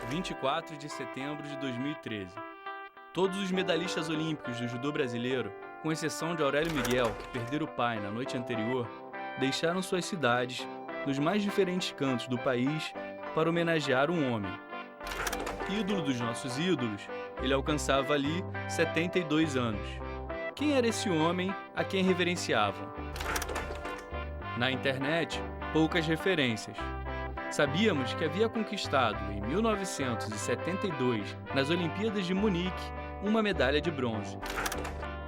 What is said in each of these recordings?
24 de setembro de 2013. Todos os medalhistas olímpicos do judô brasileiro, com exceção de Aurélio Miguel, que perdera o pai na noite anterior, deixaram suas cidades nos mais diferentes cantos do país para homenagear um homem. Ídolo dos nossos ídolos, ele alcançava ali 72 anos. Quem era esse homem a quem reverenciavam? Na internet, poucas referências. Sabíamos que havia conquistado, em 1972, nas Olimpíadas de Munique, uma medalha de bronze.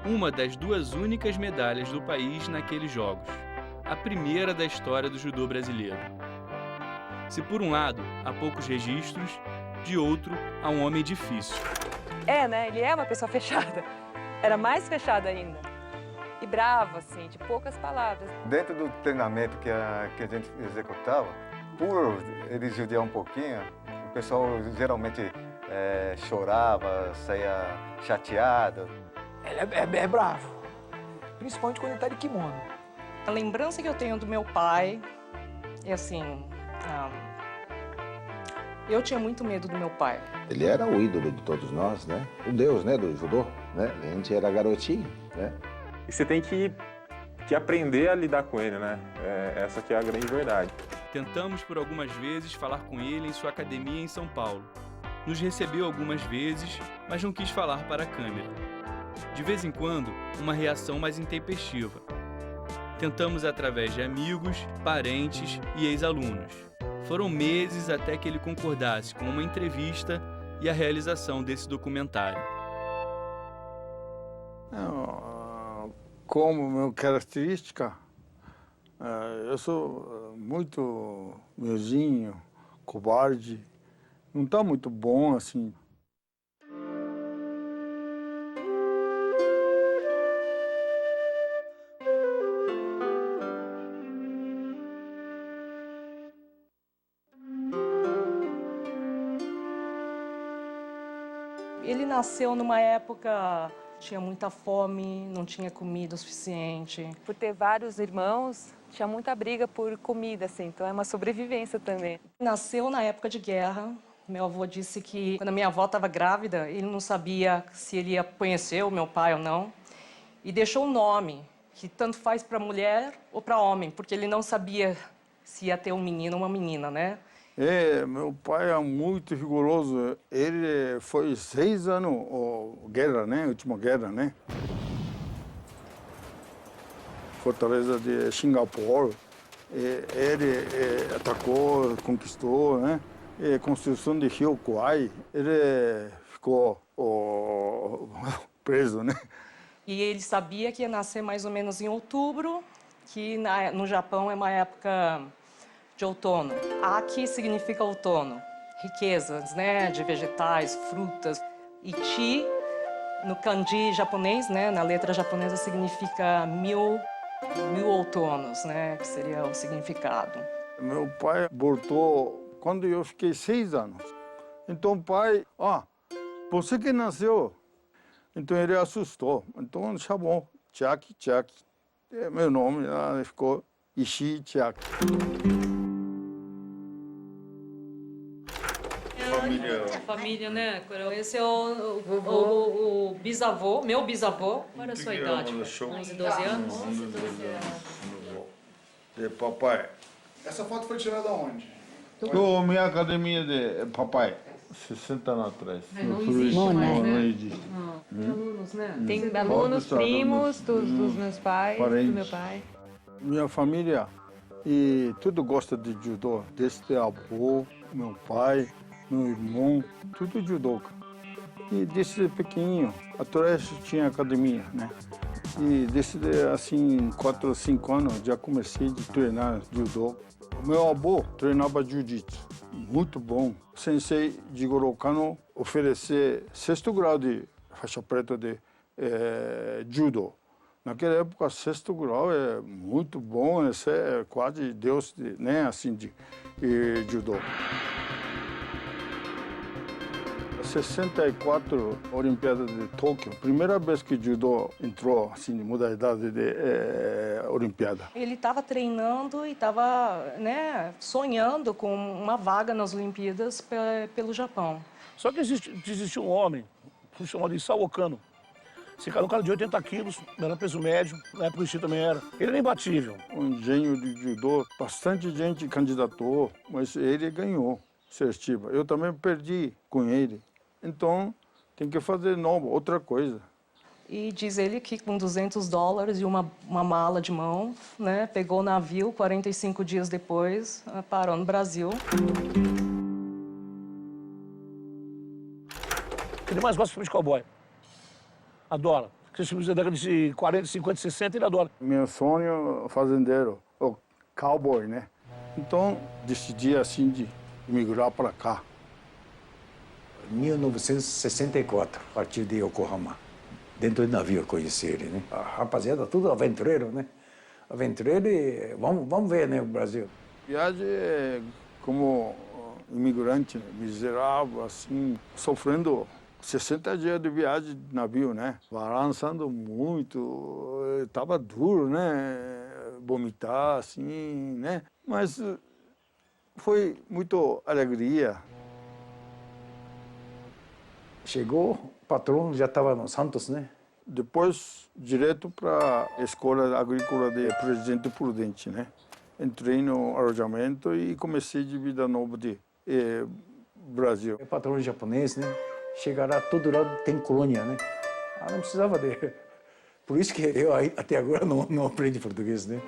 Uma das duas únicas medalhas do país naqueles Jogos. A primeira da história do judô brasileiro. Se por um lado há poucos registros, de outro há um homem difícil. Né? Ele é uma pessoa fechada. Era mais fechado ainda. E bravo, assim, de poucas palavras. Dentro do treinamento que a gente executava, por ele judiar um pouquinho, o pessoal geralmente chorava, saía chateado. Ele é bravo, principalmente quando ele tá de kimono. A lembrança que eu tenho do meu pai é assim, eu tinha muito medo do meu pai. Ele era o ídolo de todos nós, né? O deus, né, do judô, né? A gente era garotinho, né? E você tem que aprender a lidar com ele, né? Essa que é a grande verdade. Tentamos por algumas vezes falar com ele em sua academia em São Paulo. Nos recebeu algumas vezes, mas não quis falar para a câmera. De vez em quando, uma reação mais intempestiva. Tentamos através de amigos, parentes e ex-alunos. Foram meses até que ele concordasse com uma entrevista e a realização desse documentário. Como minha característica, eu sou muito meuzinho, covarde, não está muito bom assim. Ele nasceu numa época, tinha muita fome, não tinha comida o suficiente. Por ter vários irmãos, tinha muita briga por comida, assim, então é uma sobrevivência também. Nasceu na época de guerra. Meu avô disse que quando a minha avó estava grávida, ele não sabia se ele ia conhecer o meu pai ou não. E deixou um nome, que tanto faz para mulher ou para homem, porque ele não sabia se ia ter um menino ou uma menina, né? Meu pai é muito rigoroso. Ele foi 6 anos, guerra, né? Última guerra, né? Fortaleza de Singapura. Ele atacou, conquistou, né? Construção de Rio Kwai. Ele ficou preso, né? E ele sabia que ia nascer mais ou menos em outubro, que no Japão é uma época de outono. Aki significa outono, riquezas, né, de vegetais, frutas. E chi, no kanji japonês, né, na letra japonesa, significa mil outonos, né, que seria o significado. Meu pai voltou quando eu fiquei 6 anos. Então, pai, você que nasceu. Então, ele assustou. Então, chamou Chiaki. Meu nome ficou Ishii Chiaki. Família, né? Esse é o bisavô, meu bisavô. Qual era a sua idade? 11, 12 anos? 11, 12 anos. De papai. Essa foto foi tirada onde? Minha academia de papai, 60 anos atrás. Não existe mais, né? Não existe. Tem alunos, né? Tem alunos, primos dos meus pais, parentes. do meu pai. Minha família, e tudo gosta de judô. Desde avô, meu pai, meu irmão, tudo judô. E desde pequenininho, atrás tinha academia, né? E desde, assim, 4 ou 5 anos, já comecei a treinar judô. Meu avô treinava jiu-jitsu, muito bom. O sensei Jigoro Kano ofereceu 6º grau de faixa preta de judô. Naquela época, 6º grau é muito bom, esse é quase Deus, né, assim, de judô. 64 Olimpíada de Tóquio, primeira vez que judô entrou assim, em modalidade de Olimpíada. Ele estava treinando e estava, né, sonhando com uma vaga nas Olimpíadas pelo Japão. Só que existe um homem, chamado de Isao Kano. Esse cara é um cara de 80 quilos, era peso médio, na época o Ishii também era. Ele era imbatível. Um engenho de judô, bastante gente candidatou, mas ele ganhou, Sestiva. Eu também perdi com ele. Então, tem que fazer novo, outra coisa. E diz ele que com $200 e uma mala de mão, né, pegou o navio, 45 dias depois, parou no Brasil. Ele mais gosta de filme de cowboy. Adora. Esses filmes da década de 40, 50, 60, ele adora. Meu sonho fazendeiro, o cowboy, né? Então, decidi assim de migrar para cá. 1964, a partir de Yokohama. Dentro do navio eu conheci ele, né? A rapaziada, tudo aventureiro, né? Aventureiro e vamos ver, né, o Brasil. Viagem é como imigrante, né? Miserável, assim, sofrendo 60 dias de viagem de navio, né? Balançando muito, estava duro, né? Vomitar, assim, né? Mas foi muito alegria. Chegou, o patrão já estava no Santos, né? Depois, direto para a Escola Agrícola de Presidente Prudente, né? Entrei no alojamento e comecei de vida nova de Brasil. É patrão japonês, né? Chegará todo lado tem colônia, né? Não precisava de... Por isso que eu até agora não aprendi português, né?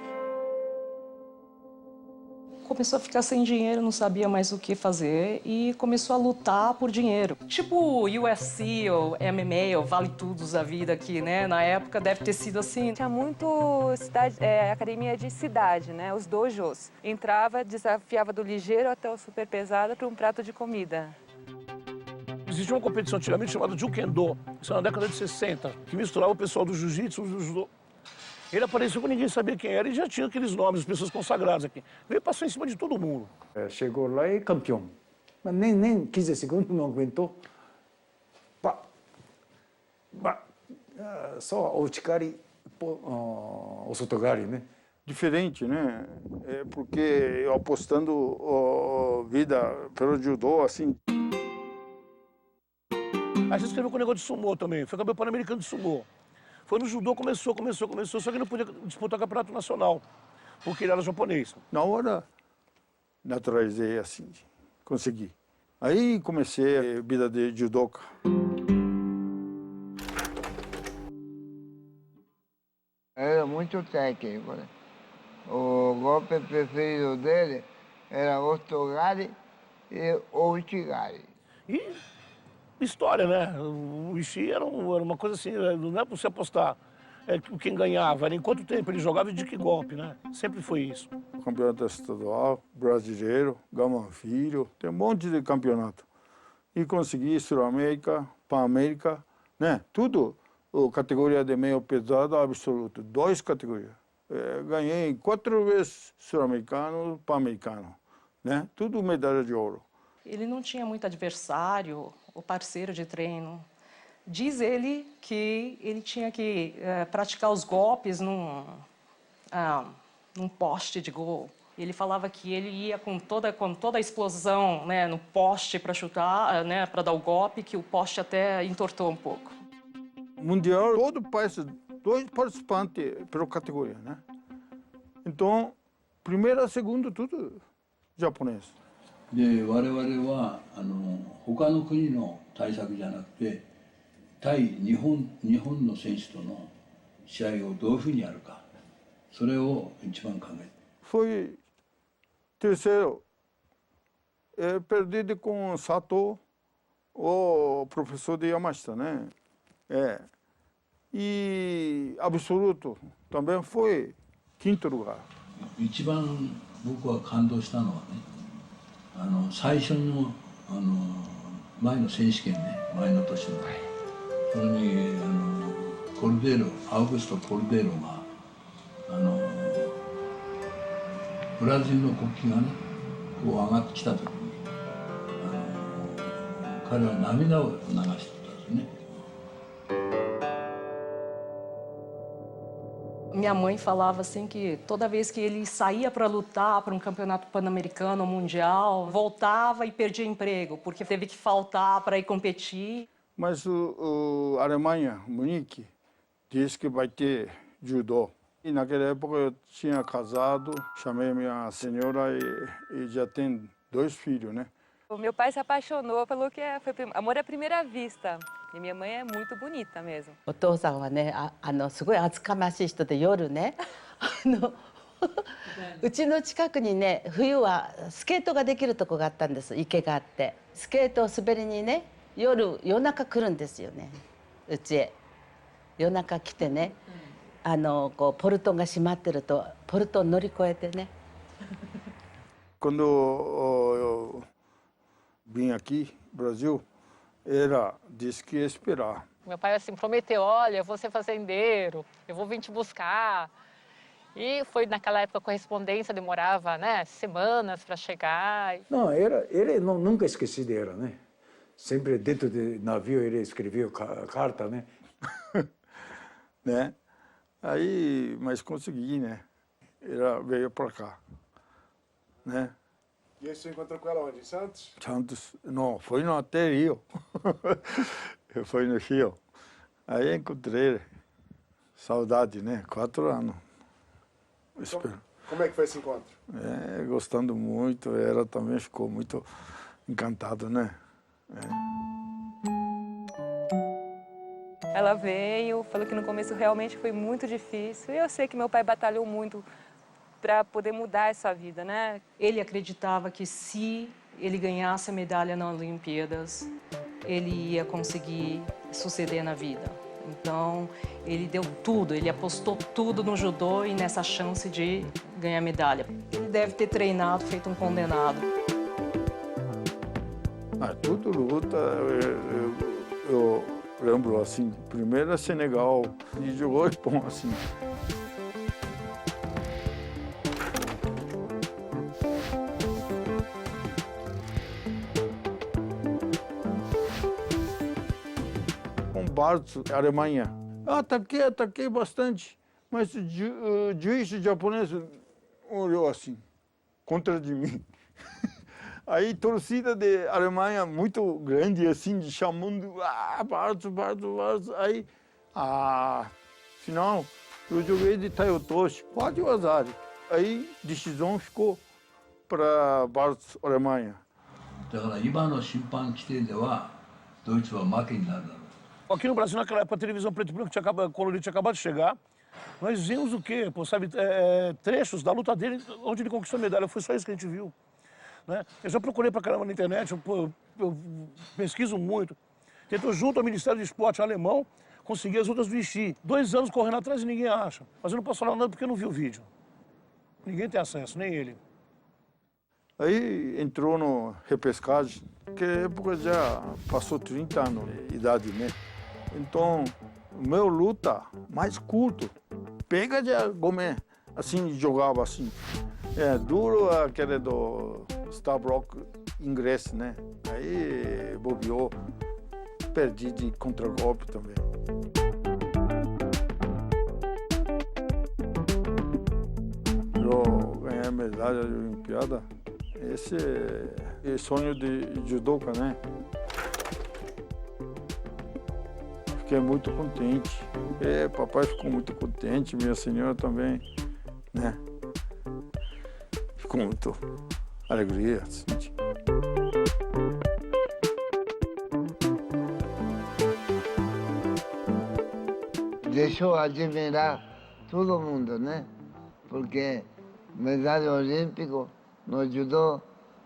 Começou a ficar sem dinheiro, não sabia mais o que fazer e começou a lutar por dinheiro. Tipo UFC ou MMA ou Vale Tudos da vida aqui, né? Na época deve ter sido assim. Tinha muito academia de cidade, né? Os dojos. Entrava, desafiava do ligeiro até o super pesado para um prato de comida. Existia uma competição antigamente chamada Jukendo, isso na década de 60, que misturava o pessoal do jiu-jitsu e do judô. Ele apareceu quando ninguém sabia quem era e já tinha aqueles nomes, as pessoas consagradas aqui. Veio, passou em cima de todo mundo. Chegou lá e campeão. Mas nem 15 segundos não aguentou. Só o Chikari, o Sotogari, né? Diferente, né? Porque eu apostando vida pelo judô, assim. Aí você escreveu com o negócio de sumô também, foi campeão pan-americano de sumô. Foi no judô, começou, só que não podia disputar campeonato nacional, porque ele era japonês. Na hora, naturalizei assim, consegui. Aí comecei a vida de judoca. Era muito técnico, né? O golpe preferido dele era o Togari e o Uchigari. E história, né? O Ishii era uma coisa assim, não é para você apostar quem ganhava, era em quanto tempo ele jogava e de que golpe, né? Sempre foi isso. Campeonato estadual, brasileiro, Gama Filho, tem um monte de campeonato. E consegui Sul-América, Pan-América, né? Tudo, categoria de meio pesado absoluto, 2 categorias. Ganhei 4 vezes Sul-Americano, Pan-Americano, né? Tudo medalha de ouro. Ele não tinha muito adversário ou parceiro de treino. Diz ele que ele tinha que praticar os golpes num poste de gol. Ele falava que ele ia com toda a explosão, né, no poste para chutar, né, para dar o golpe, que o poste até entortou um pouco. Mundial, todo país, 2 participantes pela categoria, né? Então, primeiro, segundo, tudo japonês. で我々は他の国の対策じゃなくて対日本の選手との試合をどういうふうにやるかそれを一番考えて。Foi terceiro, perdido com Sato, o professor de Yamashita, né? E absoluto também foi 5º lugar. 一番僕は感動したのはね。最初の前の選手権ね、前の年の、それにコルデーロ、アウグスト・コルデーロがブラジルの国旗がねこう上がってきた時に彼は涙を流してたんですね。 Minha mãe falava assim que toda vez que ele saía para lutar para um campeonato pan-americano ou mundial, voltava e perdia emprego, porque teve que faltar para ir competir. Mas a Alemanha, Munique, disse que vai ter judô. E naquela época eu tinha casado, chamei minha senhora e já tem 2 filhos, né? O meu pai se apaixonou, falou que foi amor à primeira vista. E minha mãe é muito bonita mesmo. お父さんはね、すごい厚かましい人で夜ね、うちの近くにね、冬はスケートができるとこがあったんです、池があって。スケートを滑りにね、夜中来るんですよね、うちへ。夜中来てね、こうポルトンが閉まってると、ポルトン乗り越えてね。Quando eu vim aqui, Brasil, disse que ia esperar. Meu pai assim prometeu, olha, eu vou ser fazendeiro, eu vou vir te buscar. E foi naquela época a correspondência demorava, né, semanas para chegar. Não, ele nunca esqueci dela, né? Sempre dentro do navio ele escrevia carta, né? Né? Aí, mas consegui, né? Ela veio para cá, né? E aí você encontrou com ela onde? Em Santos? Santos, não, foi no até Rio. Foi no Rio. Aí encontrei, saudade, né? 4 anos. Como é que foi esse encontro? Gostando muito, ela também ficou muito encantada, né? Ela veio, falou que no começo realmente foi muito difícil. E eu sei que meu pai batalhou muito para poder mudar essa vida, né? Ele acreditava que se ele ganhasse a medalha nas Olimpíadas, ele ia conseguir suceder na vida. Então, ele deu tudo, ele apostou tudo no judô e nessa chance de ganhar medalha. Ele deve ter treinado, feito um condenado. Tudo luta, eu lembro assim, primeiro é Senegal, e jogou bom assim. Bartz, Alemanha. Ataquei bastante, mas o juiz japonês olhou assim, contra de mim. Aí torcida de Alemanha muito grande, assim, chamando, Bartz. Aí, final, eu joguei de Taiotoshi, pode vazar. Aí, decisão ficou para Bartz, Alemanha. だから今の審判規定ではドイツは負けになるだろう。 Aqui no Brasil, naquela época, a televisão preto e branco, quando ele tinha acabado de chegar, nós vimos o quê? Pô, sabe, trechos da luta dele, onde ele conquistou a medalha. Foi só isso que a gente viu. Né? Eu já procurei pra caramba na internet, eu pesquiso muito. Tentou, junto ao Ministério do Esporte alemão, conseguir as lutas do Ixi. 2 anos correndo atrás e ninguém acha. Mas eu não posso falar nada porque eu não vi o vídeo. Ninguém tem acesso, nem ele. Aí entrou no repescagem, que época já passou 30 anos de idade, né? Então, o meu luta mais curto, pega de comer, assim, jogava assim. Duro aquele do Starbrook inglês, né? Aí bobeou, perdi de contragolpe também. Eu ganhei a medalha de Olimpíada. Esse é sonho de judoca, né? Fiquei muito contente. Papai ficou muito contente, minha senhora também, né? Ficou muito alegria. Assim. Deixou admirar todo mundo, né? Porque medalha olímpica no judô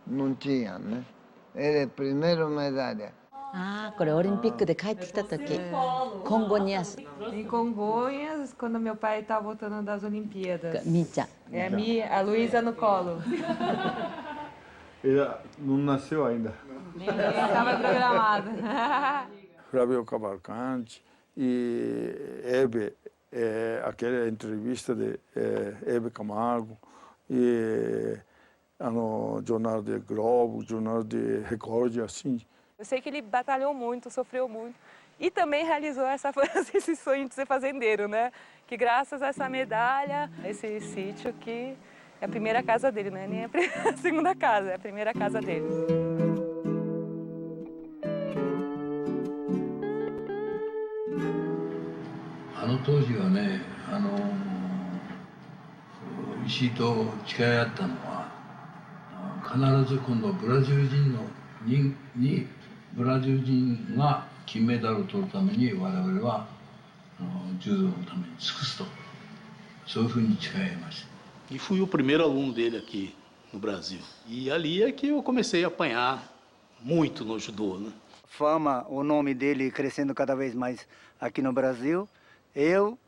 não tinha, né? Era a primeira medalha. これオリンピックで帰ってきた時、コンゴニアス。 Em Congonhas, quando meu pai estava voltando das Olimpíadas. みーちゃん。A Luísa no colo. Ela não nasceu ainda. Estava programado. Flávio Cavalcante e Hebe, aquela entrevista de Hebe Camargo, e no Jornal de Globo, Jornal de Record, assim. Eu sei que ele batalhou muito, sofreu muito e também realizou esse sonho de ser fazendeiro, né? Que graças a essa medalha, esse sítio que é a primeira casa dele, né? Nem a segunda casa, é a primeira casa dele. あの当時はね、石井と誓い合ったのは、必ず今度ブラジル人が金メダルを取るために我々は柔道のために尽くすと、そういうふうに誓い合いました。 E fui o primeiro aluno dele aqui no Brasil. E ali é que eu comecei a apanhar muito no judô, né? Fama, o nome dele crescendo cada vez mais aqui no Brasil. Eu,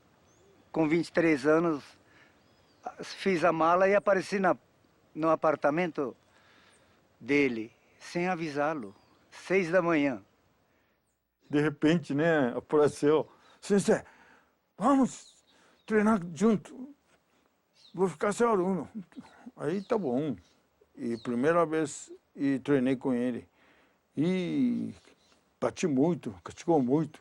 com 23 anos, fiz a mala e apareci no apartamento dele, sem avisá-lo, 6 da manhã. De repente, né, apareceu, Sensei, vamos treinar junto. Vou ficar seu aluno. Aí tá bom. E primeira vez treinei com ele. E bati muito, castigou muito,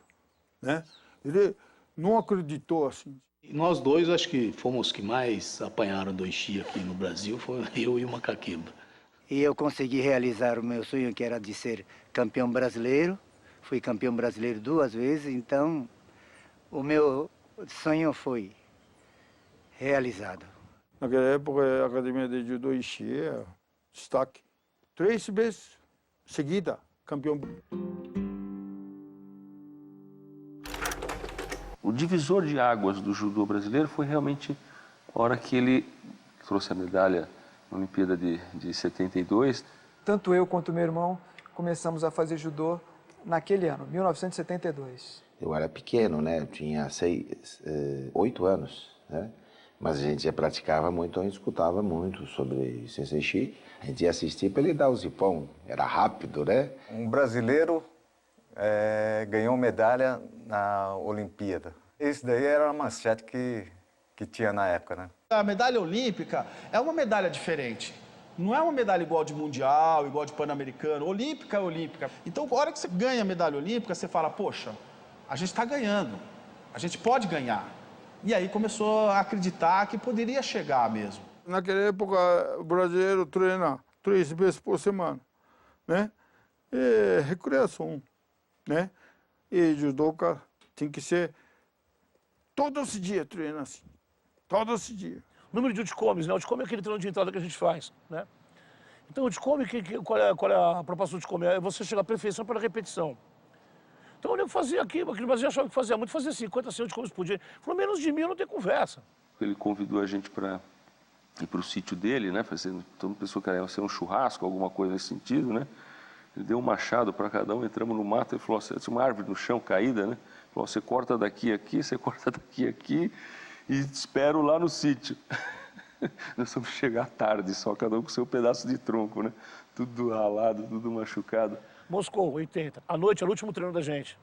né? Ele não acreditou assim. E nós dois, acho que fomos os que mais apanharam do Ishii aqui no Brasil, foi eu e o Macaquimba. E eu consegui realizar o meu sonho, que era de ser campeão brasileiro. Fui campeão brasileiro 2 vezes, então o meu sonho foi realizado. Naquela época, a Academia de Judô Ishii é destaque. 3 vezes seguida, campeão. O divisor de águas do judô brasileiro foi realmente a hora que ele trouxe a medalha na Olimpíada de 72. Tanto eu quanto meu irmão começamos a fazer judô naquele ano, 1972. Eu era pequeno, né? Eu tinha 8 anos, né? Mas a gente já praticava muito, a gente escutava muito sobre Sensei Ishii. A gente ia assistir para ele dar o zipão, era rápido, né? Um brasileiro ganhou medalha na Olimpíada. Esse daí era a manchete que tinha na época, né? A medalha olímpica é uma medalha diferente. Não é uma medalha igual de mundial, igual de pan-americano. Olímpica é olímpica. Então, a hora que você ganha a medalha olímpica, você fala, poxa, a gente está ganhando, a gente pode ganhar. E aí começou a acreditar que poderia chegar mesmo. Naquela época, o brasileiro treina 3 vezes por semana, né? É recreação, né? E judoca tem que ser todos os dias treina assim, todos os dias. Número de Uchikomis, né? O Uchikomi é aquele treino de entrada que a gente faz, né? Então, o Uchikomi, qual é a proposta do Uchikomi? É você chegar à perfeição pela repetição. Então, eu fazia aquilo no Brasil achava que fazia muito, fazia 50, 100 Uchikomis por dia. Falou, menos de 1000 não tem conversa. Ele convidou a gente para ir para o sítio dele, né? Todo mundo pensou que ia ser um churrasco, alguma coisa nesse sentido, né? Ele deu um machado para cada um, entramos no mato e falou, tinha uma árvore no chão caída, né? Falou, você corta daqui a aqui, você corta daqui a aqui e espero lá no sítio. Nós vamos chegar tarde, só cada um com seu pedaço de tronco, né? Tudo ralado, tudo machucado. Moscou, 80. À noite, era o último treino da gente.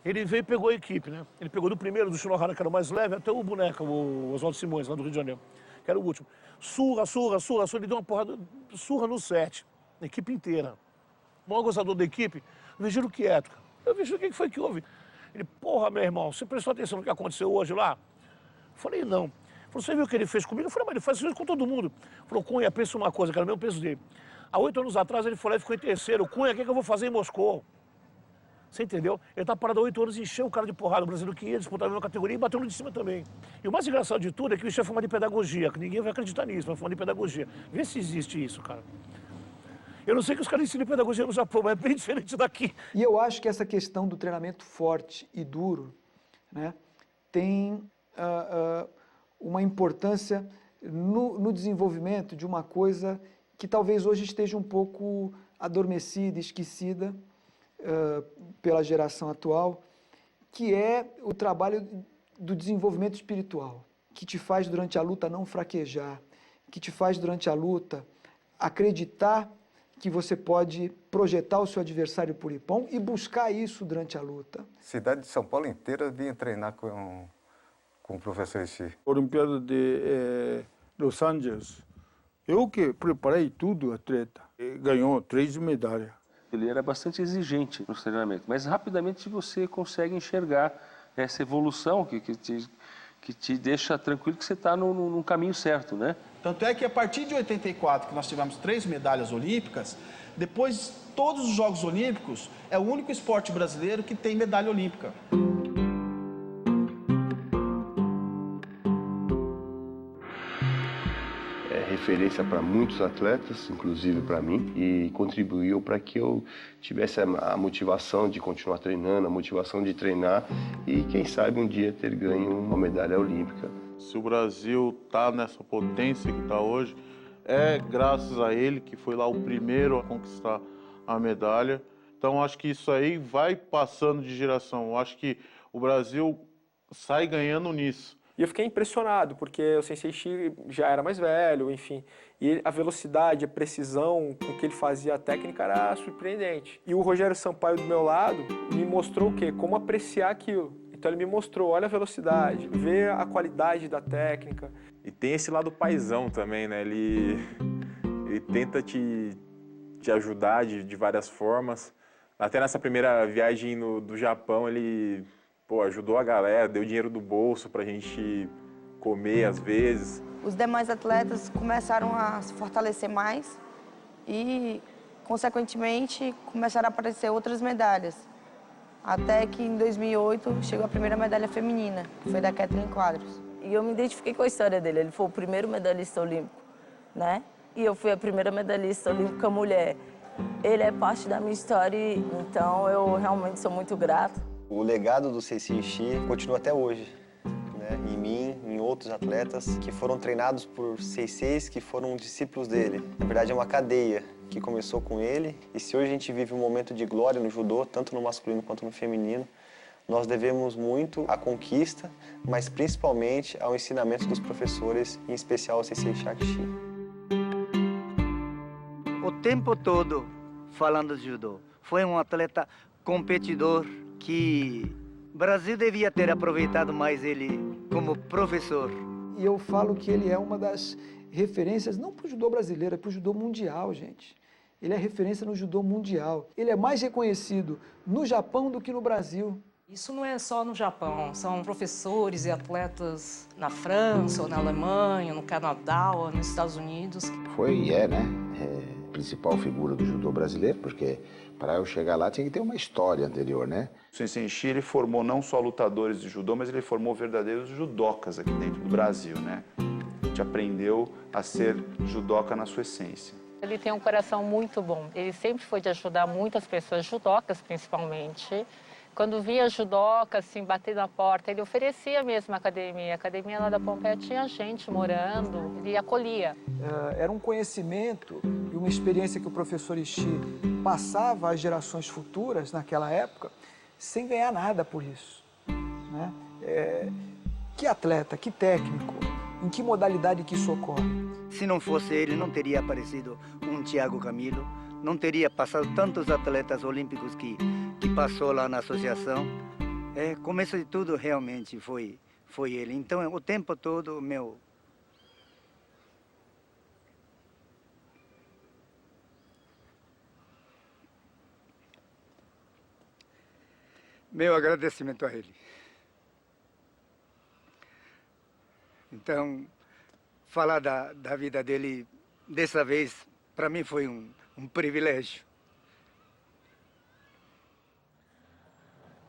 Ele veio e pegou a equipe, né? Ele pegou do primeiro, do Shinohara, que era o mais leve, até o boneco, o Oswaldo Simões, lá do Rio de Janeiro, que era o último. Surra. Ele deu uma porrada, surra no set, a equipe inteira. O maior gozador da equipe, Vigílio quieto. Eu vi o que foi que houve. Ele, porra, meu irmão, você prestou atenção no que aconteceu hoje lá? Eu falei, não. Ele falou, você viu o que ele fez comigo? Eu falei, mas ele faz isso com todo mundo. Ele falou, Cunha, pensa uma coisa, que era o mesmo peso dele. Há 8 anos atrás ele foi lá e ficou em terceiro. Cunha, o que eu vou fazer em Moscou? Você entendeu? Ele tá parado há 8 anos e encheu o cara de porrada. O brasileiro que ia disputar a mesma categoria e bateu no de cima também. E o mais engraçado de tudo é que o Ishii é formado em pedagogia, que ninguém vai acreditar nisso, mas é formado em pedagogia. Vê se existe isso, cara. Eu não sei que os caras ensinam pedagogia no Japão, mas é bem diferente daqui. E eu acho que essa questão do treinamento forte e duro, né, tem uma importância no desenvolvimento de uma coisa que talvez hoje esteja um pouco adormecida, esquecida pela geração atual, que é o trabalho do desenvolvimento espiritual, que te faz durante a luta não fraquejar, que te faz durante a luta acreditar que você pode projetar o seu adversário por Ippon e buscar isso durante a luta. Cidade de São Paulo inteira vinha treinar com o professor Ishii. Olimpíada de Los Angeles, eu que preparei tudo, atleta. Ganhou 3 medalhas. Ele era bastante exigente no treinamento, mas rapidamente você consegue enxergar essa evolução que te deixa tranquilo que você está no caminho certo, né? Tanto é que a partir de 84, que nós tivemos 3 medalhas olímpicas, depois todos os Jogos Olímpicos é o único esporte brasileiro que tem medalha olímpica. Referência para muitos atletas, inclusive para mim, e contribuiu para que eu tivesse a motivação de continuar treinando, a motivação de treinar e, quem sabe, um dia ter ganho uma medalha olímpica. Se o Brasil está nessa potência que está hoje, é graças a ele, que foi lá o primeiro a conquistar a medalha. Então, acho que isso aí vai passando de geração. Eu acho que o Brasil sai ganhando nisso. E eu fiquei impressionado, porque o Sensei Shi já era mais velho, enfim. E a velocidade, a precisão com que ele fazia a técnica era surpreendente. E o Rogério Sampaio do meu lado me mostrou o quê? Como apreciar aquilo. Então ele me mostrou, olha a velocidade, vê a qualidade da técnica. E tem esse lado paizão também, né? Ele tenta te ajudar de várias formas. Até nessa primeira viagem do Japão, ele... ajudou a galera, deu dinheiro do bolso pra gente comer às vezes. Os demais atletas começaram a se fortalecer mais e, consequentemente, começaram a aparecer outras medalhas. Até que em 2008 chegou a primeira medalha feminina, que foi da Kathleen Quadros. E eu me identifiquei com a história dele, ele foi o primeiro medalhista olímpico, né? E eu fui a primeira medalhista olímpica mulher. Ele é parte da minha história, então eu realmente sou muito grata. O legado do Sensei Shi continua até hoje, né? Em mim, em outros atletas que foram treinados por senseis que foram discípulos dele. Na verdade, é uma cadeia que começou com ele, e se hoje a gente vive um momento de glória no judô, tanto no masculino quanto no feminino, nós devemos muito à conquista, mas principalmente ao ensinamento dos professores, em especial ao Sensei Shi. O tempo todo falando de judô. Foi um atleta competidor, que o Brasil devia ter aproveitado mais ele como professor. E eu falo que ele é uma das referências, não para o judô brasileiro, é para o judô mundial, gente. Ele é referência no judô mundial. Ele é mais reconhecido no Japão do que no Brasil. Isso não é só no Japão, são professores e atletas na França, ou na Alemanha, no Canadá, ou nos Estados Unidos. Foi e é, né? Principal figura do judô brasileiro, porque para eu chegar lá tinha que ter uma história anterior, né? O Sensei Shi, ele formou não só lutadores de judô, mas ele formou verdadeiros judocas aqui dentro do Brasil, né? A gente aprendeu a ser judoca na sua essência. Ele tem um coração muito bom. Ele sempre foi de ajudar muitas pessoas, judocas principalmente. Quando via judoca, assim, bater na porta, ele oferecia mesmo a academia. A academia lá da Pompeia tinha gente morando, ele acolhia. Era um conhecimento e uma experiência que o professor Ishii passava às gerações futuras, naquela época, sem ganhar nada por isso, né? Que atleta, que técnico, em que modalidade que isso ocorre? Se não fosse ele, não teria aparecido um Thiago Camilo, não teria passado tantos atletas olímpicos que passou lá na associação. Começo de tudo realmente foi ele. Então, o tempo todo, meu agradecimento a ele. Então, falar da vida dele dessa vez, para mim foi um privilégio.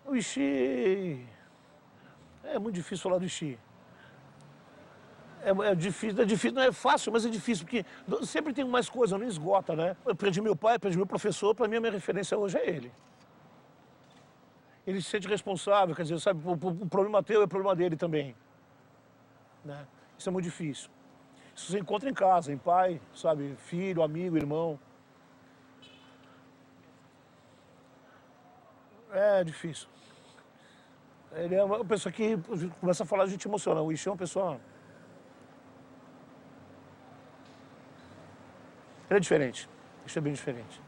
O Ishii... É muito difícil falar do Ishii. É difícil, não é fácil, mas é difícil, porque sempre tem mais coisa, não esgota, né? Eu perdi meu pai, perdi meu professor, para mim a minha referência hoje é ele. Ele se sente responsável, quer dizer, sabe, o problema teu é o problema dele também. Né? Isso é muito difícil. Isso você encontra em casa, em pai, sabe, filho, amigo, irmão. É difícil. Ele é uma pessoa que começa a falar, a gente emociona. O Ishii é uma pessoa... Ele é diferente. Isso é bem diferente.